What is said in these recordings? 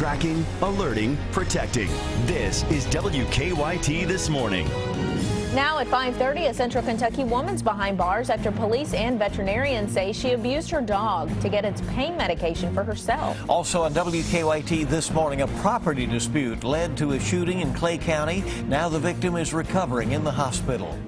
Tracking, alerting, protecting. This is WKYT This Morning. Now at 5:30, a Central Kentucky woman's behind bars after police and veterinarians say she abused her dog to get its pain medication for herself. Also on WKYT This Morning, a property dispute led to a shooting in Clay County. Now the victim is recovering in the hospital.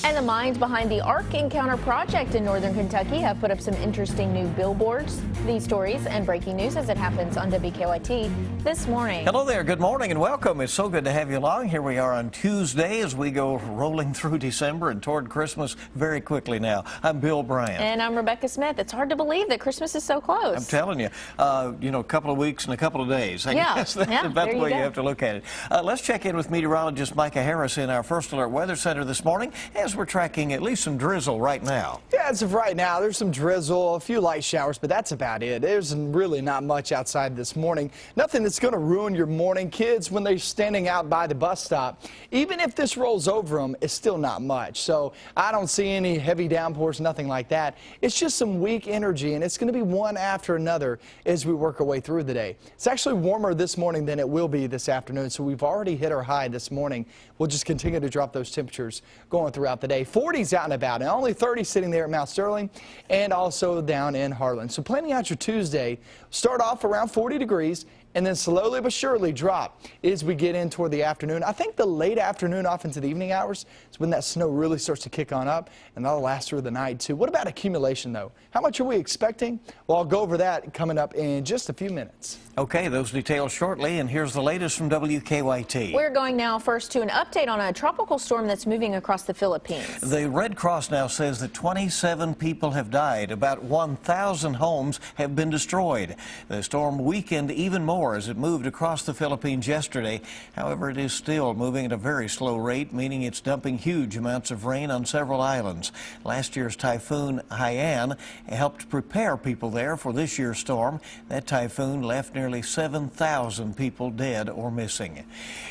And the minds behind the Ark Encounter project in northern Kentucky have put up some interesting new billboards. These stories and breaking news as it happens on WKYT This Morning. Hello there, good morning and welcome. It's so good to have you along. Here we are on Tuesday as we go rolling through December and toward Christmas very quickly now. I'm Bill Bryant. And I'm Rebecca Smith. It's hard to believe that Christmas is so close. I'm telling you, a couple of weeks and a couple of days. I guess that's about the way you have to look at it. Let's check in with meteorologist Micah Harris in our First Alert Weather Center this morning as we're tracking at least some drizzle right now. Yeah, as of right now, there's some drizzle, a few light showers, but that's about it. There's really not much outside this morning. Nothing that's going to ruin your morning. Kids, when they're standing out by the bus stop, even if this rolls over them, it's still not much. So I don't see any heavy downpours, nothing like that. It's just some weak energy, and it's going to be one after another as we work our way through the day. It's actually warmer this morning than it will be this afternoon, so we've already hit our high this morning. We'll just continue to drop those temperatures going throughout the day. 40s out and about, and only 30 sitting there at Mount Sterling and also down in Harlan. So planning out your Tuesday, start off around 40 degrees and then slowly but surely drop as we get in toward the afternoon. I think the late afternoon off into the evening hours is when that snow really starts to kick on up, and that'll last through the night too. What about accumulation though? How much are we expecting? Well, I'll go over that coming up in just a few minutes. Okay, those details shortly, and here's the latest from WKYT. We're going now first to an update on a tropical storm that's moving across the Philippines. The Red Cross now says that 27 people have died. About 1,000 homes have been destroyed. The storm weakened even more as it moved across the Philippines yesterday. However, it is still moving at a very slow rate, meaning it's dumping huge amounts of rain on several islands. Last year's typhoon Haiyan helped prepare people there for this year's storm. That typhoon left nearly 7,000 people dead or missing.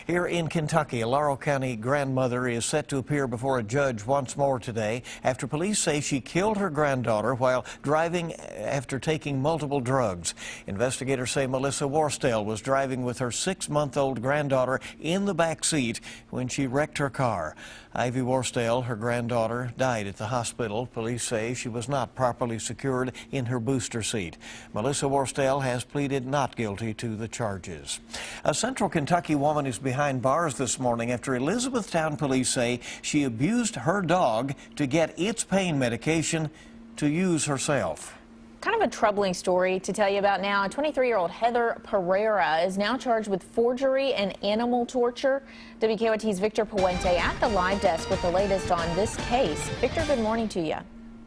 Here in Kentucky, a Laurel County grandmother is set to appear before a judge once more today after police say she killed her granddaughter while driving after taking multiple drugs. Investigators say Melissa Worstell was driving with her 6-month-old granddaughter in the back seat when she wrecked her car. Ivy Worstell, her granddaughter, died at the hospital. Police say she was not properly secured in her booster seat. Melissa Worstell has pleaded not guilty to the charges. A Central Kentucky woman is behind bars this morning after Elizabethtown police say she abused her dog to get its pain medication to use herself. Kind of a troubling story to tell you about now. 23-year-old Heather Pereira is now charged with forgery and animal torture. WKYT's Victor Puente at the live desk with the latest on this case. Victor, good morning to you.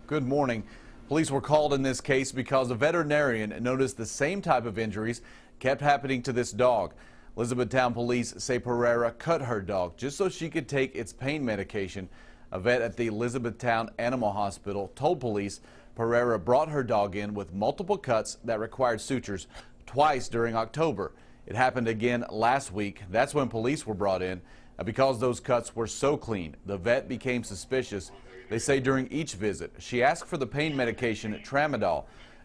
Good morning. Police were called in this case because a veterinarian noticed the same type of injuries kept happening to this dog. Elizabethtown police say Pereira cut her dog just so she could take its pain medication. A vet at the Elizabethtown Animal Hospital told police Pereira brought her dog in with multiple cuts that required sutures twice during October. It happened again last week. That's when police were brought in. Because those cuts were so clean, the vet became suspicious. They say during each visit, she asked for the pain medication Tramadol.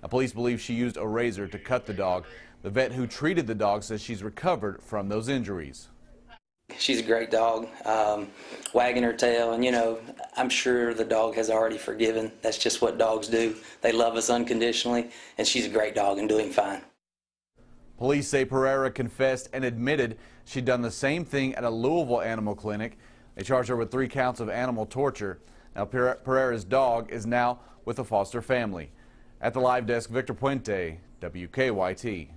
Police believe she used a razor to cut the dog. The vet who treated the dog says she's recovered from those injuries. She's a great dog, wagging her tail, and I'm sure the dog has already forgiven. That's just what dogs do. They love us unconditionally, and she's a great dog and doing fine. Police say Pereira confessed and admitted she'd done the same thing at a Louisville animal clinic. They charged her with 3 counts of animal torture. Now Pereira's dog is now with a foster family. At the live desk, Victor Puente, WKYT.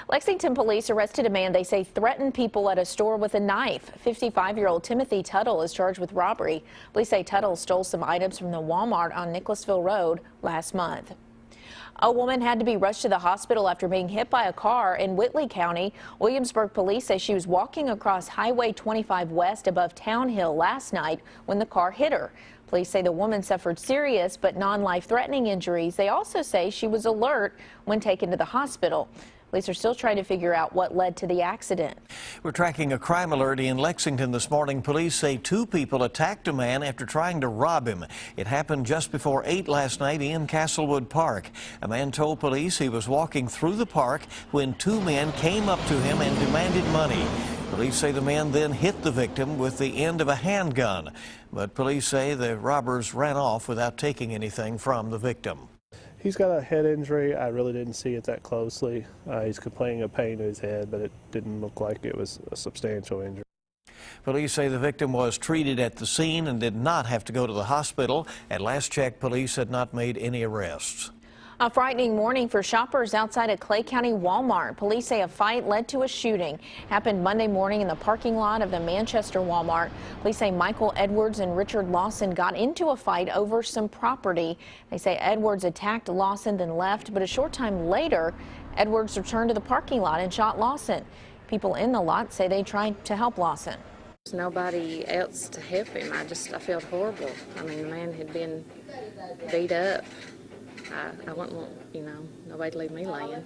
Lexington police arrested a man they say threatened people at a store with a knife. 55-year-old Timothy Tuttle is charged with robbery. Police say Tuttle stole some items from the Walmart on Nicholasville Road last month. A woman had to be rushed to the hospital after being hit by a car in Whitley County. Williamsburg police say she was walking across Highway 25 West above Town Hill last night when the car hit her. Police say the woman suffered serious but non-life-threatening injuries. They also say she was alert when taken to the hospital. Police are still trying to figure out what led to the accident. We're tracking a crime alert in Lexington this morning. Police say 2 people attacked a man after trying to rob him. It happened just before 8 last night in Castlewood Park. A man told police he was walking through the park when 2 men came up to him and demanded money. Police say the man then hit the victim with the end of a handgun, but police say the robbers ran off without taking anything from the victim. He's got a head injury. I really didn't see it that closely. He's complaining of pain in his head, but it didn't look like it was a substantial injury. Police say the victim was treated at the scene and did not have to go to the hospital. At last check, police had not made any arrests. A frightening morning for shoppers outside a Clay County Walmart. Police say a fight led to a shooting. Happened Monday morning in the parking lot of the Manchester Walmart. Police say Michael Edwards and Richard Lawson got into a fight over some property. They say Edwards attacked Lawson then left, but a short time later, Edwards returned to the parking lot and shot Lawson. People in the lot say they tried to help Lawson. There's nobody else to help him. I felt horrible. I mean, the man had been beat up. I wouldn't want, nobody to leave me laying.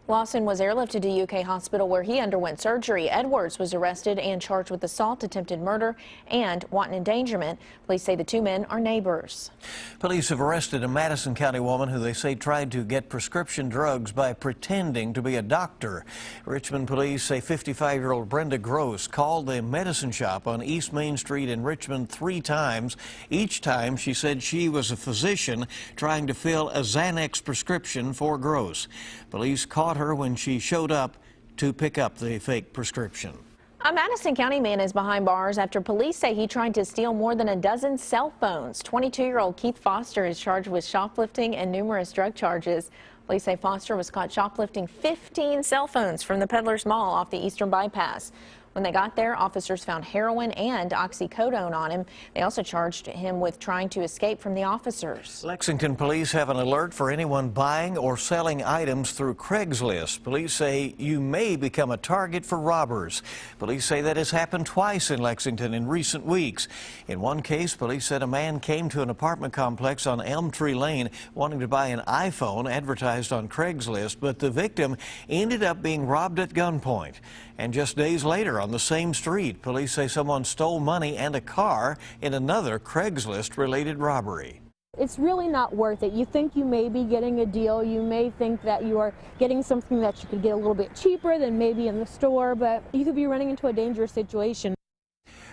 Lawson was airlifted to UK Hospital where he underwent surgery. Edwards was arrested and charged with assault, attempted murder, and wanton endangerment. Police say the 2 men are neighbors. Police have arrested a Madison County woman who they say tried to get prescription drugs by pretending to be a doctor. Richmond police say 55-year-old Brenda Gross called the medicine shop on East Main Street in Richmond 3 times. Each time she said she was a physician trying to fill a Xanax prescription for Gross. Police caught her when she showed up to pick up the fake prescription. A Madison County man is behind bars after police say he tried to steal more than a dozen cell phones. 22-year-old Keith Foster is charged with shoplifting and numerous drug charges. Police say Foster was caught shoplifting 15 cell phones from the Peddler's Mall off the Eastern Bypass. When they got there, officers found heroin and oxycodone on him. They also charged him with trying to escape from the officers. Lexington police have an alert for anyone buying or selling items through Craigslist. Police say you may become a target for robbers. Police say that has happened twice in Lexington in recent weeks. In one case, police said a man came to an apartment complex on Elm Tree Lane wanting to buy an iPhone advertised on Craigslist, but the victim ended up being robbed at gunpoint. And just days later on the same street, police say someone stole money and a car in another Craigslist-related robbery. It's really not worth it. You think you may be getting a deal. You may think that you are getting something that you could get a little bit cheaper than maybe in the store, but you could be running into a dangerous situation.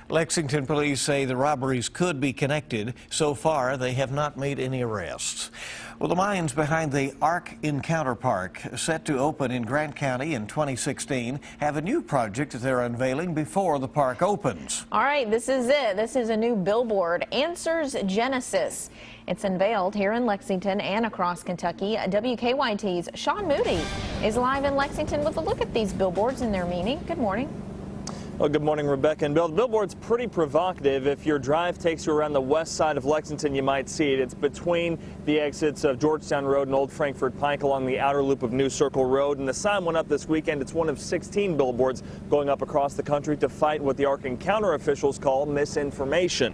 Lexington police say the robberies could be connected. So far, they have not made any arrests. Well, the minds behind the Ark Encounter Park, set to open in Grant County in 2016, have a new project that they're unveiling before the park opens. All right, this is it. This is a new billboard, Answers Genesis. It's unveiled here in Lexington and across Kentucky. WKYT's Sean Moody is live in Lexington with a look at these billboards and their meaning. Good morning. Well, good morning, Rebecca and Bill. The billboard's pretty provocative. If your drive takes you around the west side of Lexington, you might see it. It's between the exits of Georgetown Road and Old Frankfort Pike along the outer loop of New Circle Road. And the sign went up this weekend. It's one of 16 billboards going up across the country to fight what the Ark Encounter officials call misinformation.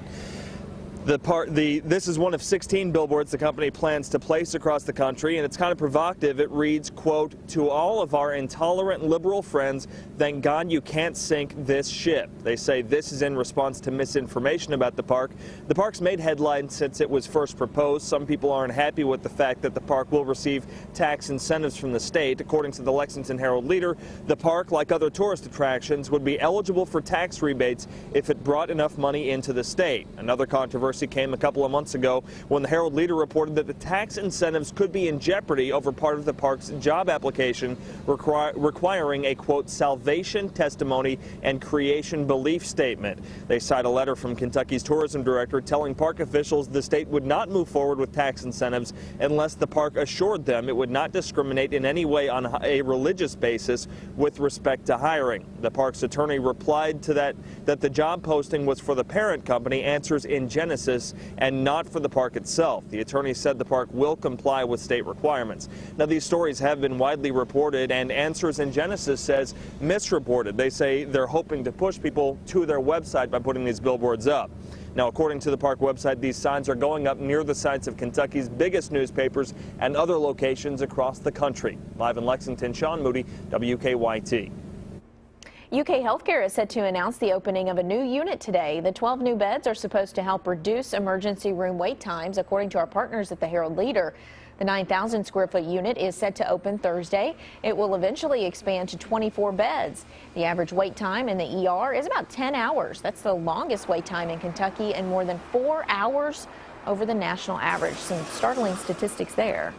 This is one of 16 billboards the company plans to place across the country, and it's kind of provocative. It reads, quote, "To all of our intolerant liberal friends, thank God you can't sink this ship." They say this is in response to misinformation about the park. The park's made headlines since it was first proposed. Some people aren't happy with the fact that the park will receive tax incentives from the state. According to the Lexington Herald-Leader, the park, like other tourist attractions, would be eligible for tax rebates if it brought enough money into the state. Another controversy came a couple of months ago when the Herald-Leader reported that the tax incentives could be in jeopardy over part of the park's job application requiring a, quote, salvation testimony and creation belief statement. They cite a letter from Kentucky's tourism director telling park officials the state would not move forward with tax incentives unless the park assured them it would not discriminate in any way on a religious basis with respect to hiring. The park's attorney replied to that the job posting was for the parent company, Answers in Genesis, and not for the park itself. The attorney said the park will comply with state requirements. Now, these stories have been widely reported, and Answers in Genesis says misreported. They say they're hoping to push people to their website by putting these billboards up. Now, according to the park website, these signs are going up near the sites of Kentucky's biggest newspapers and other locations across the country. Live in Lexington, Sean Moody, WKYT. UK Healthcare is set to announce the opening of a new unit today. The 12 new beds are supposed to help reduce emergency room wait times, according to our partners at the Herald Leader. The 9,000 square foot unit is set to open Thursday. It will eventually expand to 24 beds. The average wait time in the ER is about 10 hours. That's the longest wait time in Kentucky and more than 4 hours over the national average. Some startling statistics there.